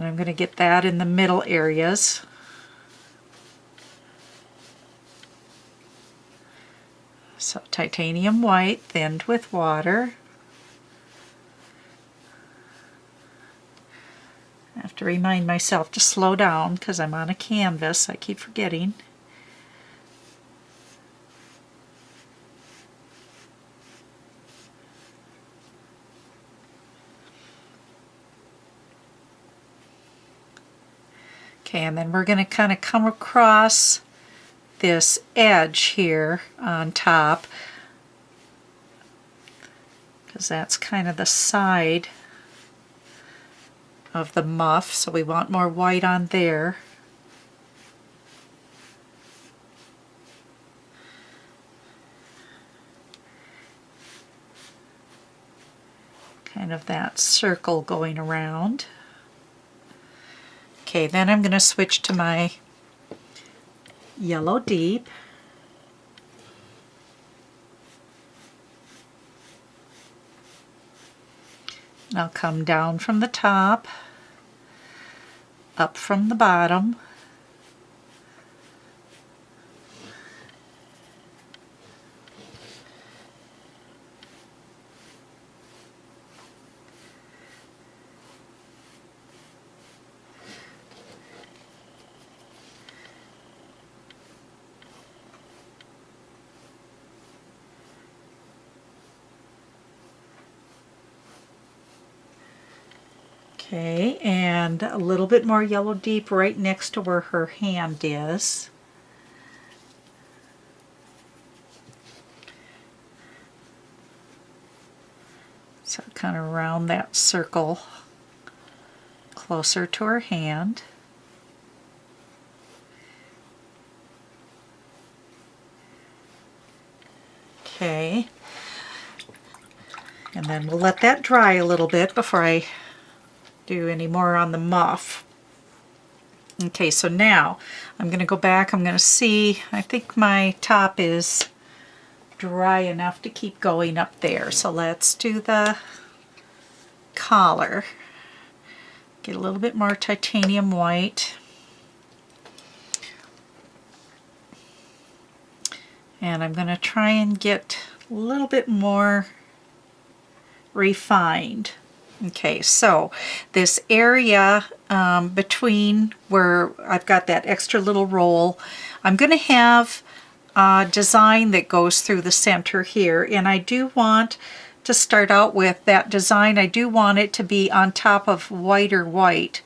And I'm going to get that in the middle areas. So titanium white thinned with water. I have to remind myself to slow down because I'm on a canvas. I keep forgetting. Okay, and then we're going to kind of come across this edge here on top, because that's kind of the side of the muff, so we want more white on there. Kind of that circle going around. Okay, then I'm going to switch to my yellow deep. And I'll come down from the top, up from the bottom. Okay, and a little bit more yellow deep right next to where her hand is. So kind of round that circle closer to her hand. Okay, and then we'll let that dry a little bit before I do any more on the muff. Okay, so now I'm going to go back. I'm going to see, I think my top is dry enough to keep going up there. So let's do the collar. Get a little bit more titanium white. And I'm going to try and get a little bit more refined. Okay, so this area between where I've got that extra little roll, I'm going to have a design that goes through the center here, and I do want to start out with that design. I do want it to be on top of whiter white.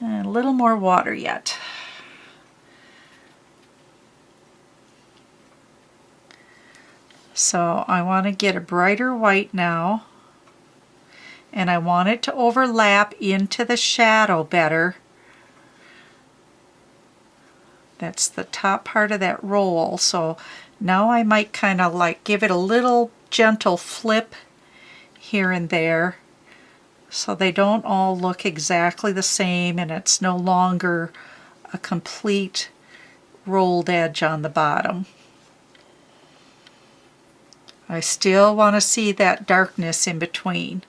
And a little more water yet. So I want to get a brighter white now. And I want it to overlap into the shadow better. That's the top part of that roll. So now I might kind of like give it a little gentle flip here and there so they don't all look exactly the same and it's no longer a complete rolled edge on the bottom. I still want to see that darkness in between.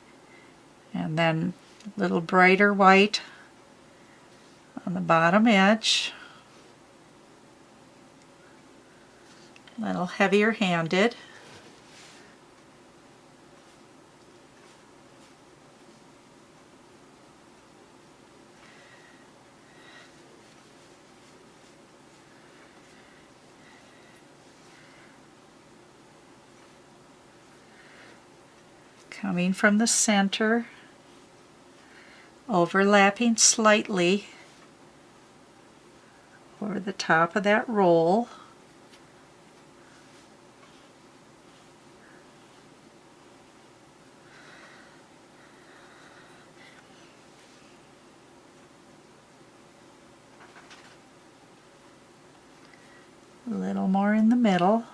And then a little brighter white on the bottom edge. A little heavier handed. Coming from the center. Overlapping slightly over the top of that roll. A little more in the middle.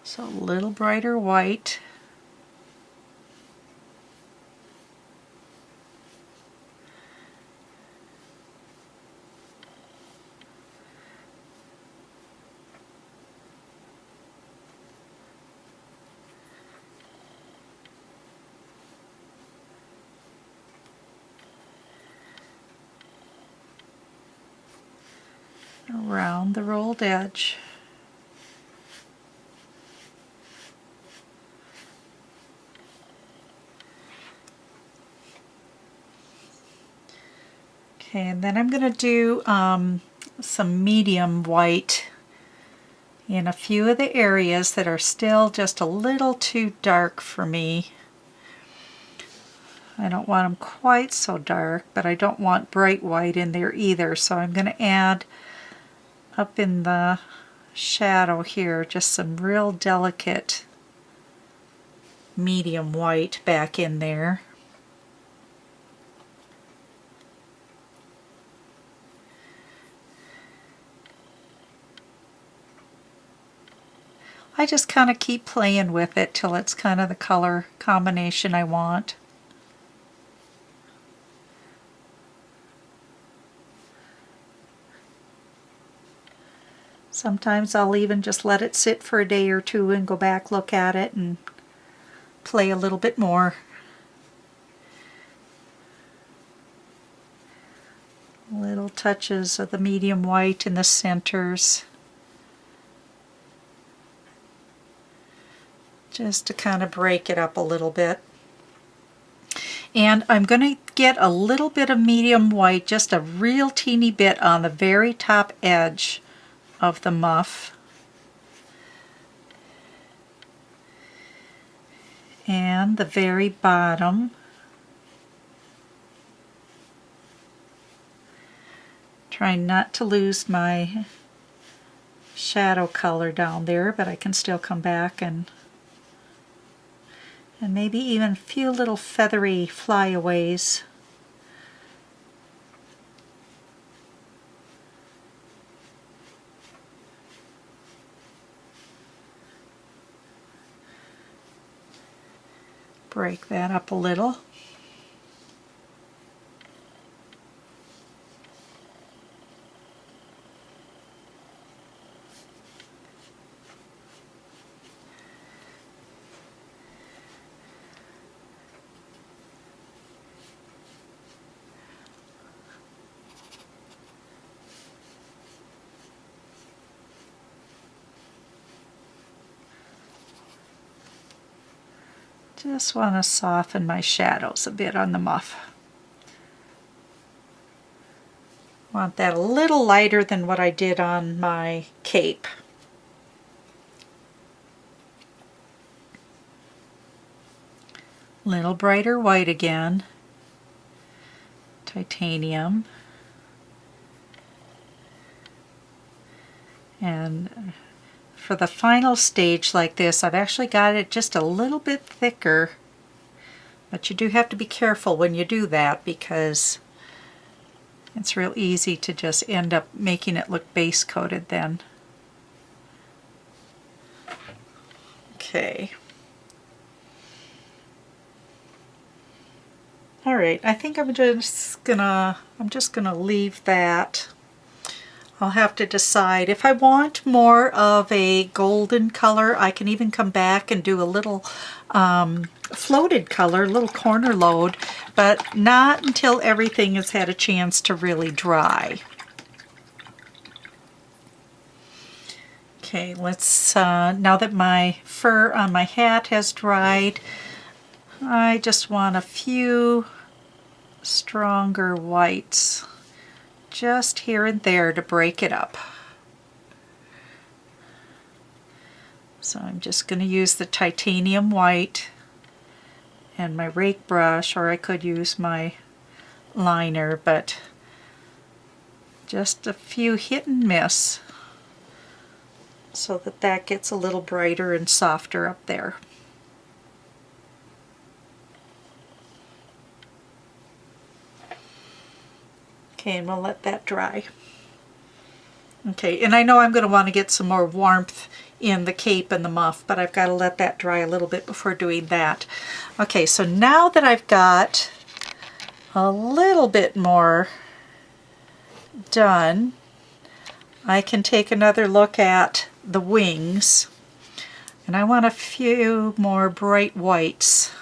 So a little brighter white. around the rolled edge. Okay, and then I'm going to do some medium white in a few of the areas that are still just a little too dark for me. I don't want them quite so dark, but I don't want bright white in there either, so I'm going to add up in the shadow here just some real delicate medium white back in there. I just kind of keep playing with it till it's kind of the color combination I want. Sometimes I'll even just let it sit for a day or two and go back, look at it, and play a little bit more. Little touches of the medium white in the centers, just to kind of break it up a little bit. And I'm going to get a little bit of medium white, just a real teeny bit on the very top edge of the muff. And the very bottom. Trying not to lose my shadow color down there, but I can still come back and maybe even a few little feathery flyaways. Break that up a little. Just want to soften my shadows a bit on the muff. Want that a little lighter than what I did on my cape. Little brighter white again. Titanium. And for the final stage like this, I've actually got it just a little bit thicker, but you do have to be careful when you do that because it's real easy to just end up making it look base coated then. Okay. All right, I think I'm just gonna leave that. I'll have to decide. If I want more of a golden color, I can even come back and do a little floated color, a little corner load, but not until everything has had a chance to really dry. Okay, let's, now that my fur on my hat has dried, I just want a few stronger whites. Just here and there to break it up. So I'm just going to use the titanium white and my rake brush, or I could use my liner, but just a few hit and miss so that that gets a little brighter and softer up there. Okay, and we'll let that dry. Okay, and I know I'm going to want to get some more warmth in the cape and the muff, but I've got to let that dry a little bit before doing that. Okay, so now that I've got a little bit more done, I can take another look at the wings, and I want a few more bright whites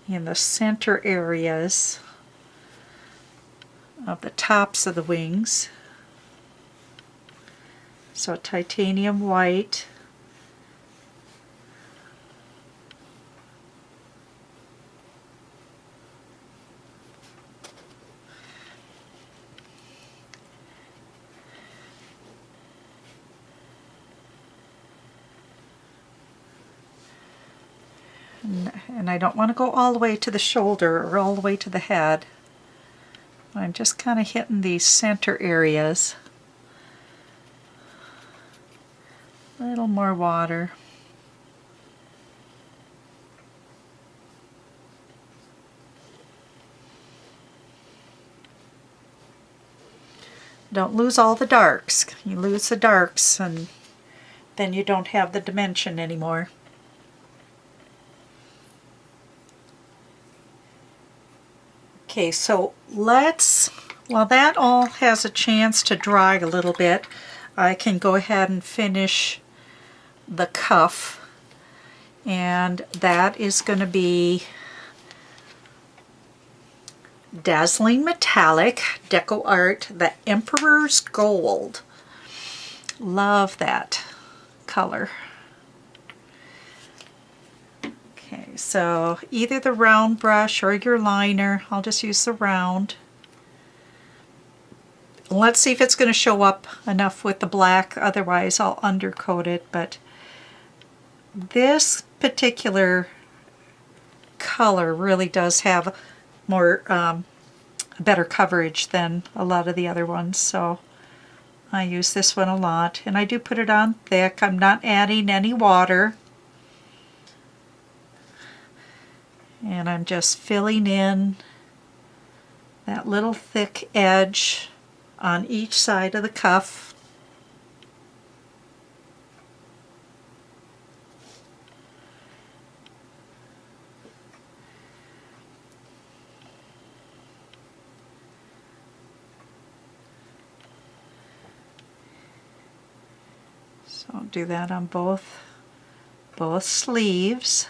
in the center areas of the tops of the wings. So titanium white. And I don't want to go all the way to the shoulder or all the way to the head. I'm just kind of hitting these center areas. A little more water. Don't lose all the darks. You lose the darks and then you don't have the dimension anymore. Okay, so while that all has a chance to dry a little bit, I can go ahead and finish the cuff. And that is going to be Dazzling Metallic Deco Art, the Emperor's Gold. Love that color. Okay, so either the round brush or your liner. I'll just use the round. Let's see if it's going to show up enough with the black, otherwise I'll undercoat it. But this particular color really does have more better coverage than a lot of the other ones, so I use this one a lot, and I do put it on thick. I'm not adding any water, and I'm just filling in that little thick edge on each side of the cuff. So I'll do that on both sleeves.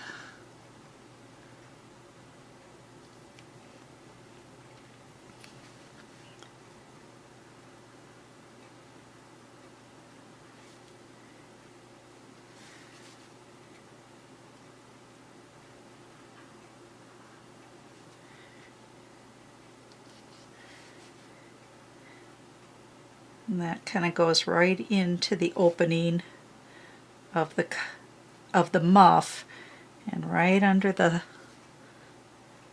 And that kind of goes right into the opening of the muff and right under the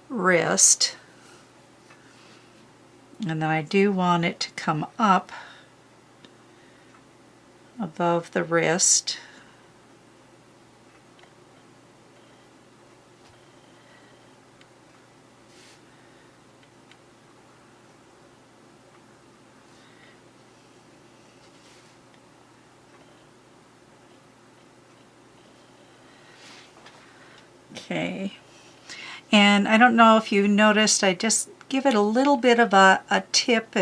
wrist. And then I do want it to come up above the wrist. Okay, and I don't know if you noticed, I just give it a little bit of a tip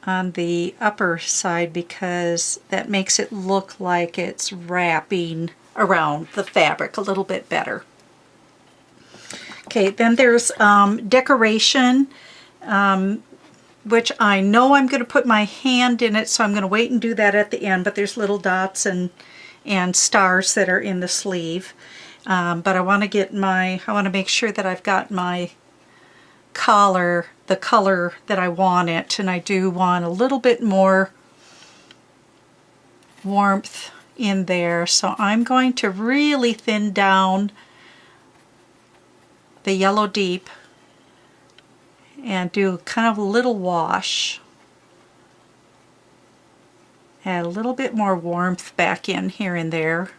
on the upper side because that makes it look like it's wrapping around the fabric a little bit better. Okay, then there's decoration, which I know I'm going to put my hand in it, so I'm going to wait and do that at the end, but there's little dots and stars that are in the sleeve. But I want to make sure that I've got my collar, the color that I want it, and I do want a little bit more warmth in there. So I'm going to really thin down the yellow deep and do kind of a little wash. Add a little bit more warmth back in here and there.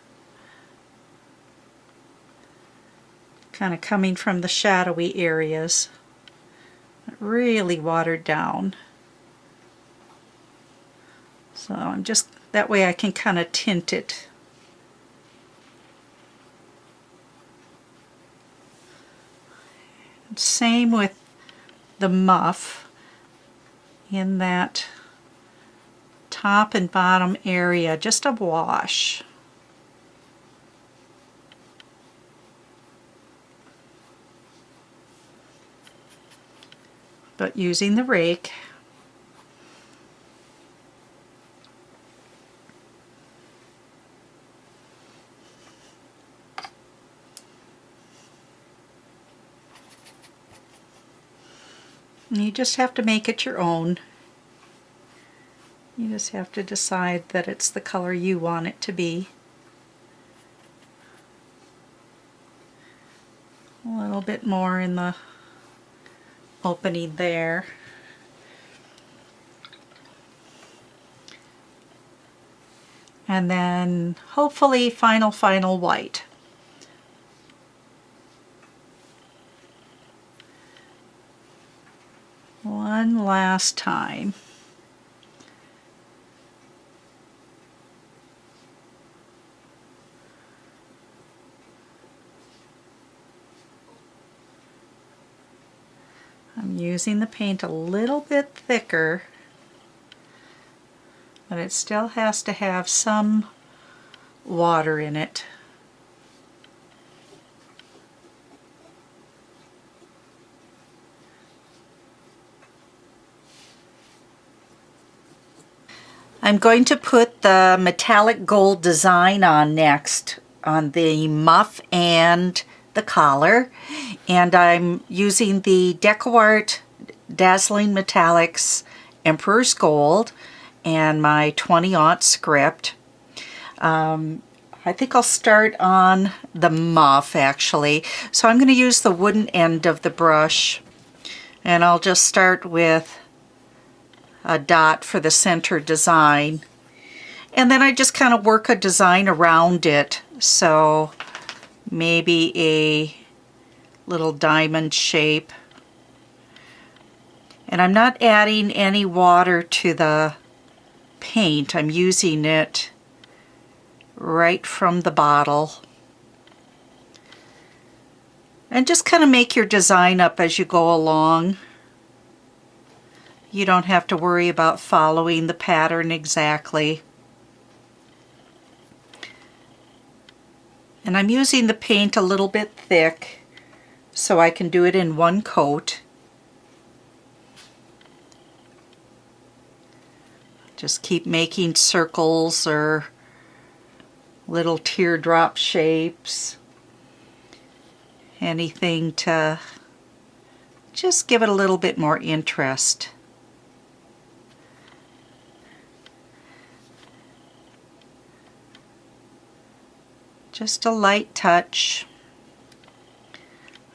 Kind of coming from the shadowy areas. Really watered down. So I'm just, that way I can kind of tint it. Same with the muff in that top and bottom area, just a wash. but using the rake. And you just have to make it your own. You just have to decide that it's the color you want it to be. A little bit more in the opening there. And then hopefully final white. One last time. I'm using the paint a little bit thicker, but it still has to have some water in it. I'm going to put the metallic gold design on next on the muff and the collar, and I'm using the DecoArt Dazzling Metallics Emperor's Gold and my 20-aught script. I think I'll start on the muff actually. So I'm going to use the wooden end of the brush, and I'll just start with a dot for the center design, and then I just kind of work a design around it. So maybe a little diamond shape, and I'm not adding any water to the paint. I'm using it right from the bottle, and just kind of make your design up as you go along. You don't have to worry about following the pattern exactly. And I'm using the paint a little bit thick so I can do it in one coat. Just keep making circles or little teardrop shapes. Anything to just give it a little bit more interest. Just a light touch.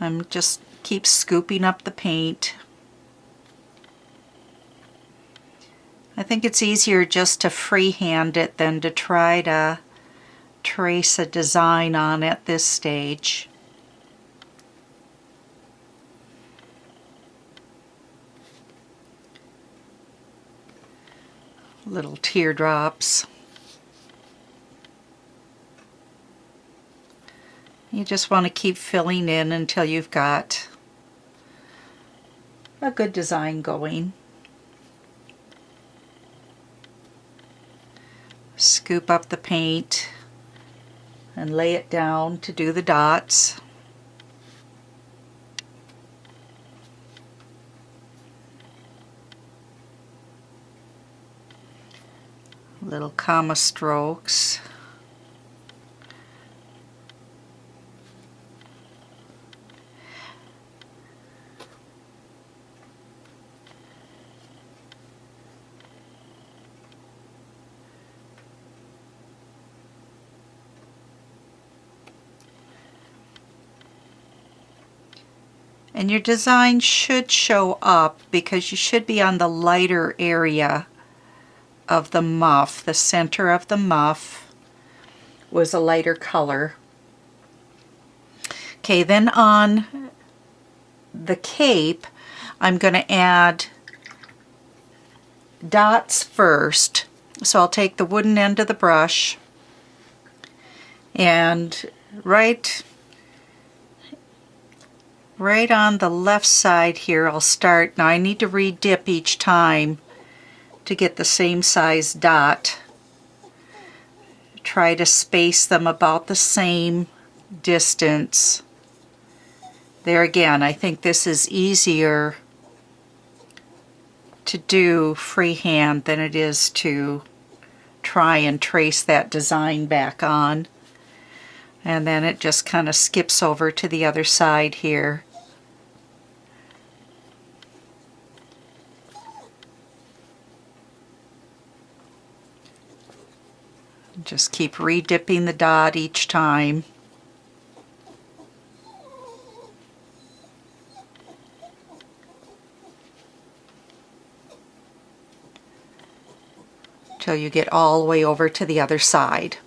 I'm just keep scooping up the paint. I think it's easier just to freehand it than to try to trace a design on at this stage. Little teardrops. You just want to keep filling in until you've got a good design going. Scoop up the paint and lay it down to do the dots. Little comma strokes. And your design should show up because you should be on the lighter area of the muff. The center of the muff was a lighter color. Okay, then on the cape, I'm going to add dots first. So I'll take the wooden end of the brush and right on the left side here I'll start. Now I need to re-dip each time to get the same size dot. Try to space them about the same distance. There again, I think this is easier to do freehand than it is to try and trace that design back on. And then it just kind of skips over to the other side here. Just keep redipping the dot each time. Till you get all the way over to the other side.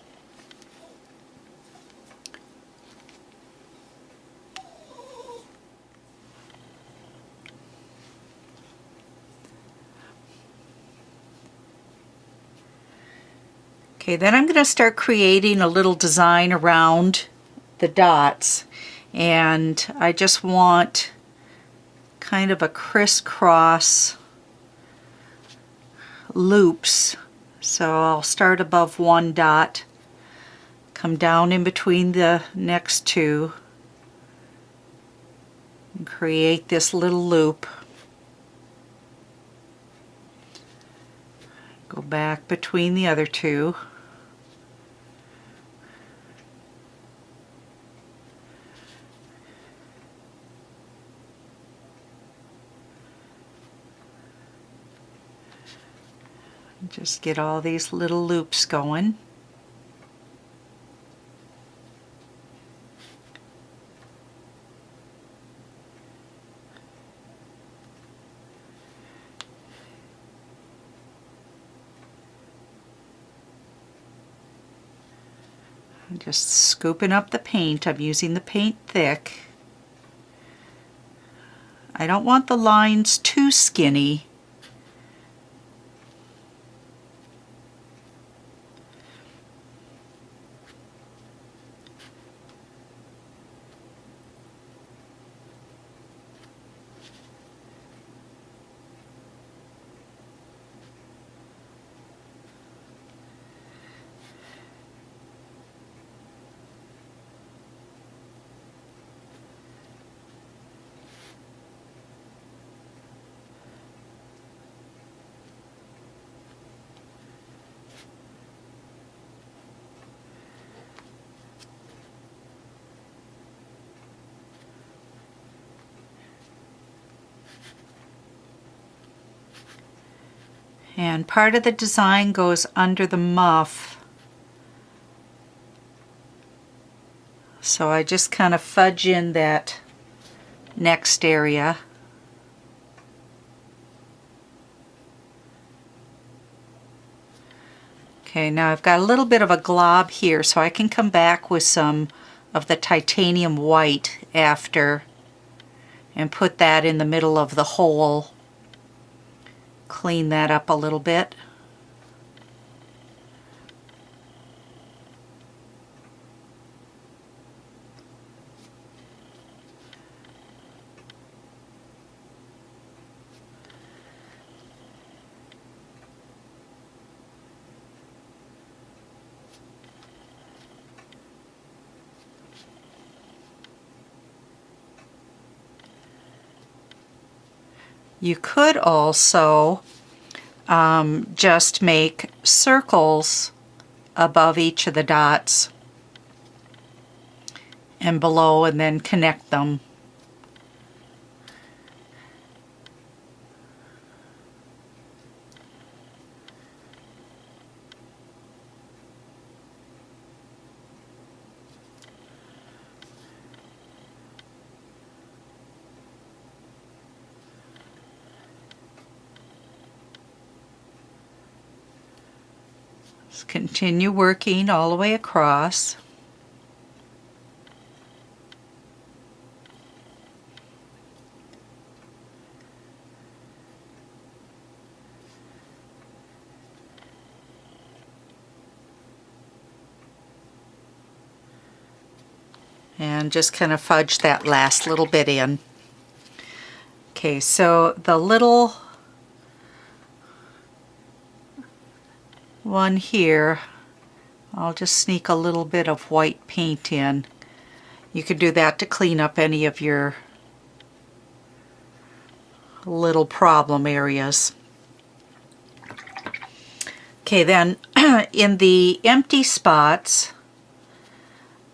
Okay, then I'm going to start creating a little design around the dots, and I just want kind of a crisscross loops. So I'll start above one dot, come down in between the next two, and create this little loop. Go back between the other two. Just get all these little loops going. I'm just scooping up the paint. I'm using the paint thick. I don't want the lines too skinny. And part of the design goes under the muff. So I just kind of fudge in that next area. Okay, now I've got a little bit of a glob here, so I can come back with some of the titanium white after and put that in the middle of the hole. Clean that up a little bit. You could also just make circles above each of the dots and below, and then connect them. Just continue working all the way across. And just kind of fudge that last little bit in. Okay, so the little one here, I'll just sneak a little bit of white paint in. You could do that to clean up any of your little problem areas. Okay, then in the empty spots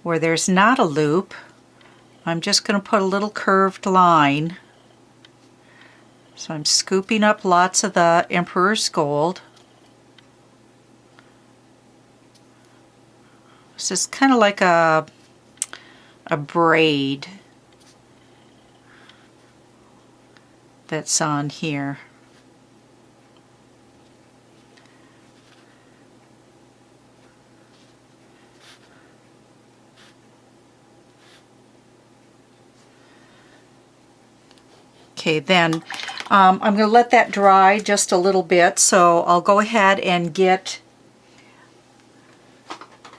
where there's not a loop, I'm just going to put a little curved line. So I'm scooping up lots of the Emperor's Gold. This is kind of like a braid that's on here. Okay, then I'm going to let that dry just a little bit, so I'll go ahead and get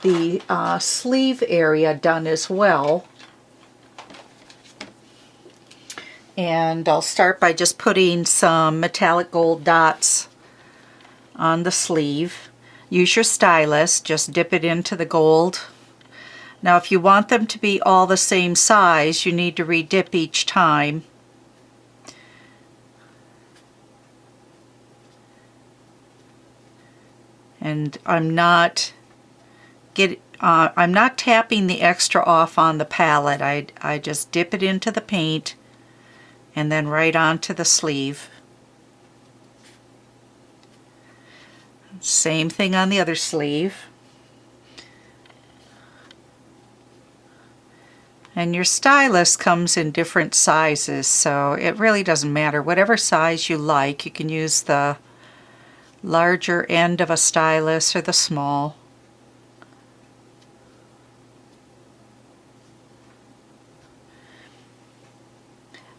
the sleeve area done as well. And I'll start by just putting some metallic gold dots on the sleeve. Use your stylus, just dip it into the gold. Now if you want them to be all the same size, you need to re-dip each time. And I'm not tapping the extra off on the palette. I just dip it into the paint and then right onto the sleeve. Same thing on the other sleeve. And your stylus comes in different sizes, so it really doesn't matter. Whatever size you like, you can use the larger end of a stylus or the small.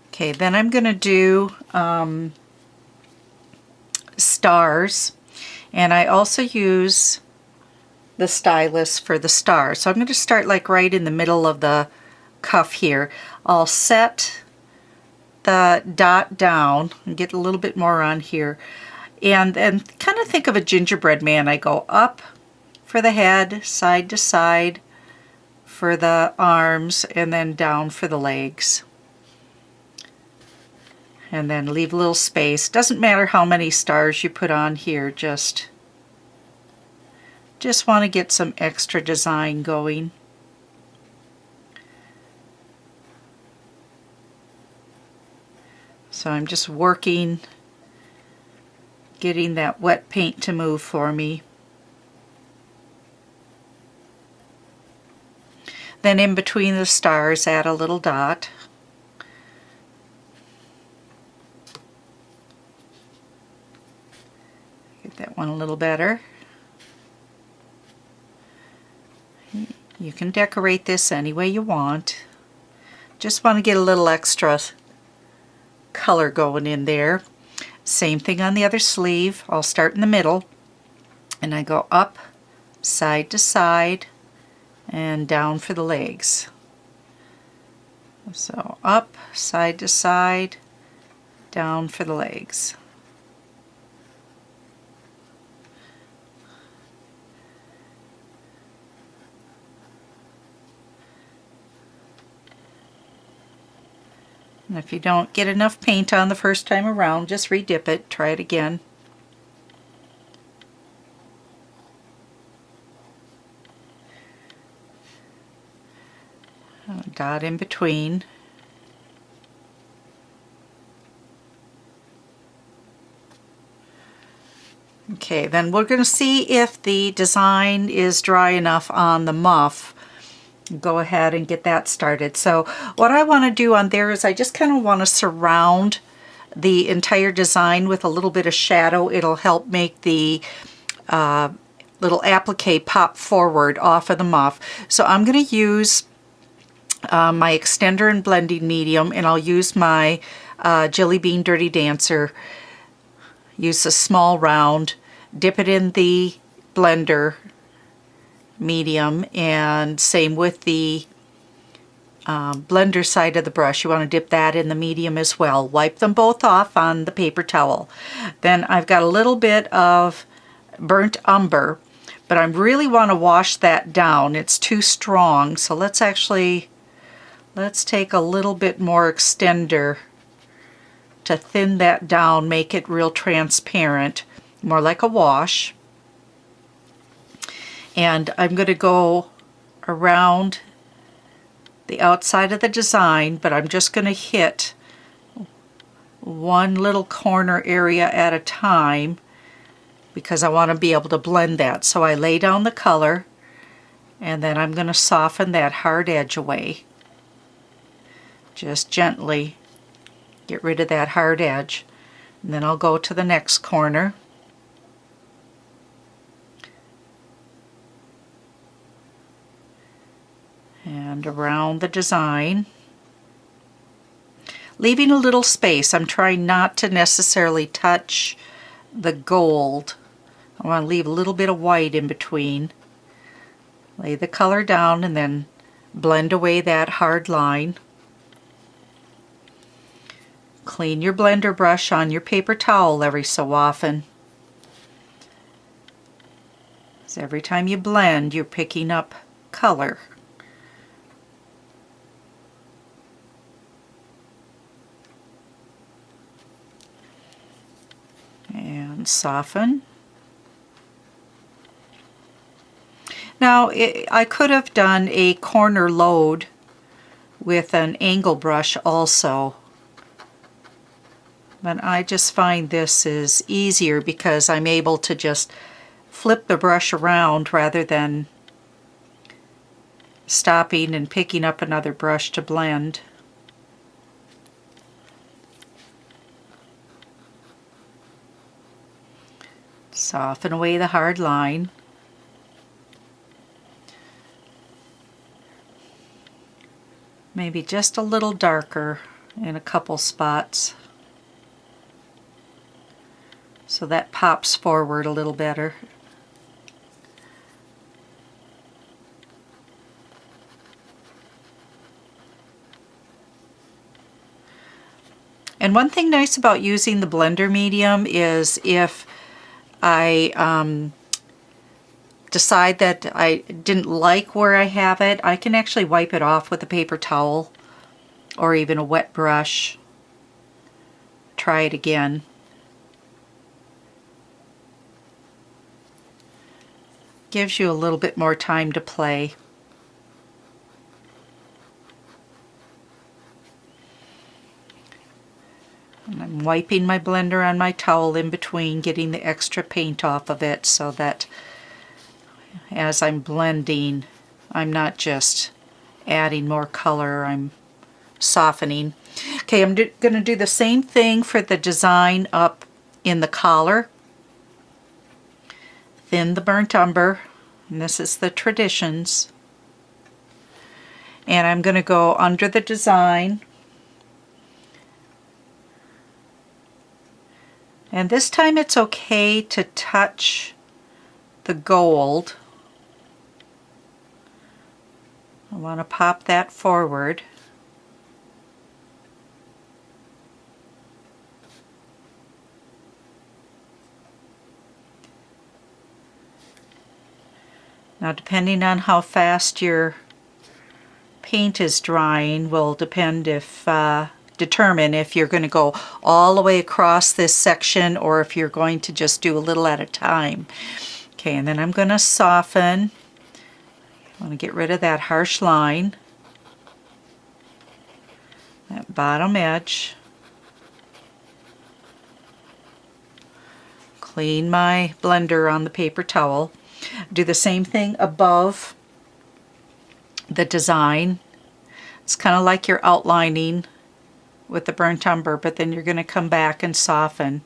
Okay, then I'm going to do stars, and I also use the stylus for the stars. So I'm going to start like right in the middle of the cuff here. I'll set the dot down and get a little bit more on here, and kind of think of a gingerbread man. I go up for the head, side to side for the arms, and then down for the legs. And then leave a little space. Doesn't matter how many stars you put on here, just want to get some extra design going. So I'm just working, getting that wet paint to move for me. Then in between the stars, add a little dot. Get that one a little better. You can decorate this any way you want. Just want to get a little extra color going in there. Same thing on the other sleeve. I'll start in the middle and I go up, side to side, and down for the legs. So up, side to side, down for the legs. And if you don't get enough paint on the first time around, just re-dip it, try it again. A dot in between. Okay, then we're going to see if the design is dry enough on the muff. Go ahead and get that started. So what I want to do on there is I just kind of want to surround the entire design with a little bit of shadow. It'll help make the little applique pop forward off of the muff. So I'm going to use my extender and blending medium, and I'll use my Jillybean Dirty Dancer. Use a small round, dip it in the blender medium, and same with the blender side of the brush. You want to dip that in the medium as well. Wipe them both off on the paper towel. Then I've got a little bit of burnt umber, but I really want to wash that down. It's too strong, so let's take a little bit more extender to thin that down, make it real transparent, more like a wash. And I'm going to go around the outside of the design, but I'm just going to hit one little corner area at a time because I want to be able to blend that. So I lay down the color, and then I'm going to soften that hard edge away. Just gently get rid of that hard edge. And then I'll go to the next corner. And around the design. Leaving a little space. I'm trying not to necessarily touch the gold. I want to leave a little bit of white in between. Lay the color down and then blend away that hard line. Clean your blender brush on your paper towel every so often. So every time you blend, you're picking up color. And soften. Now, I could have done a corner load with an angle brush also, but I just find this is easier because I'm able to just flip the brush around rather than stopping and picking up another brush to blend. Soften away the hard line. Maybe just a little darker in a couple spots so that pops forward a little better. And one thing nice about using the blender medium is if I decide that I didn't like where I have it, I can actually wipe it off with a paper towel or even a wet brush. Try it again. Gives you a little bit more time to play. And I'm wiping my blender on my towel in between, getting the extra paint off of it so that as I'm blending, I'm not just adding more color, I'm softening. Okay, I'm going to do the same thing for the design up in the collar. Thin the burnt umber, and this is the Traditions. And I'm going to go under the design. And this time it's okay to touch the gold. I want to pop that forward. Now, depending on how fast your paint is drying will determine if you're going to go all the way across this section or if you're going to just do a little at a time. Okay, and then I'm going to soften. I want to get rid of that harsh line, that bottom edge. Clean my blender on the paper towel. Do the same thing above the design. It's kind of like you're outlining with the burnt umber, but then you're going to come back and soften.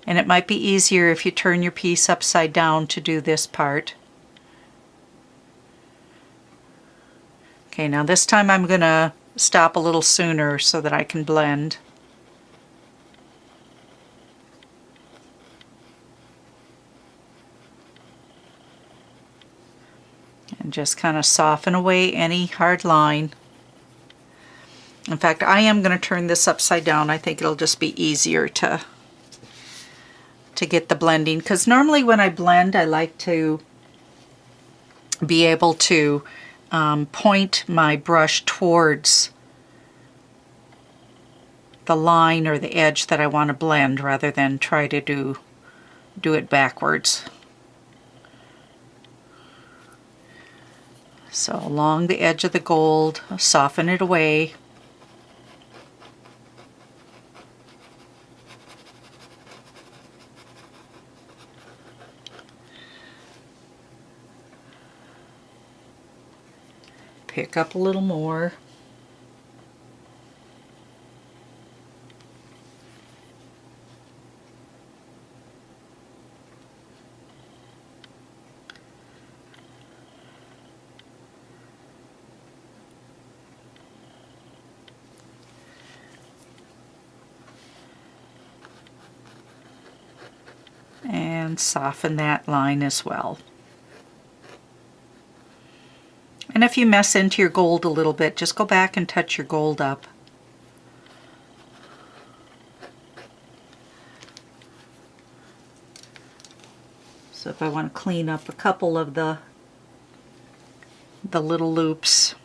And it might be easier if you turn your piece upside down to do this part. Okay, now this time I'm going to stop a little sooner so that I can blend. And just kind of soften away any hard line. In fact, I am going to turn this upside down. I think it'll just be easier to get the blending, because normally when I blend I like to be able to point my brush towards the line or the edge that I want to blend rather than try to do it backwards. So along the edge of the gold, soften it away. Pick up a little more. And soften that line as well. And if you mess into your gold a little bit, just go back and touch your gold up. So if I want to clean up a couple of the little loops,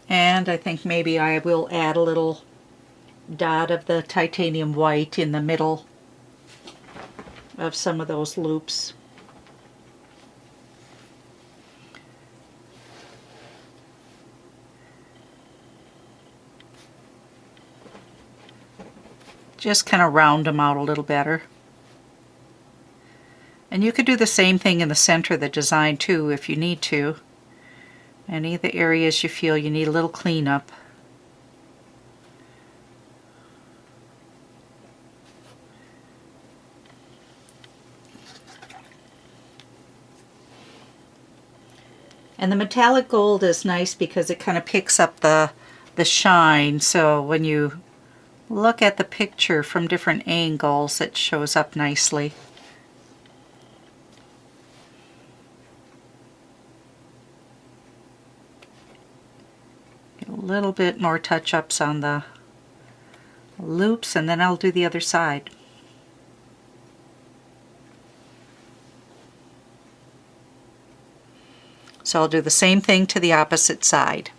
and I think maybe I will add a little dot of the titanium white in the middle of some of those loops. Just kind of round them out a little better. And you could do the same thing in the center of the design too if you need to. Any of the areas you feel you need a little cleanup. And the metallic gold is nice because it kind of picks up the shine, so when you look at the picture from different angles, it shows up nicely. A little bit more touch-ups on the loops, and then I'll do the other side. So I'll do the same thing to the opposite side.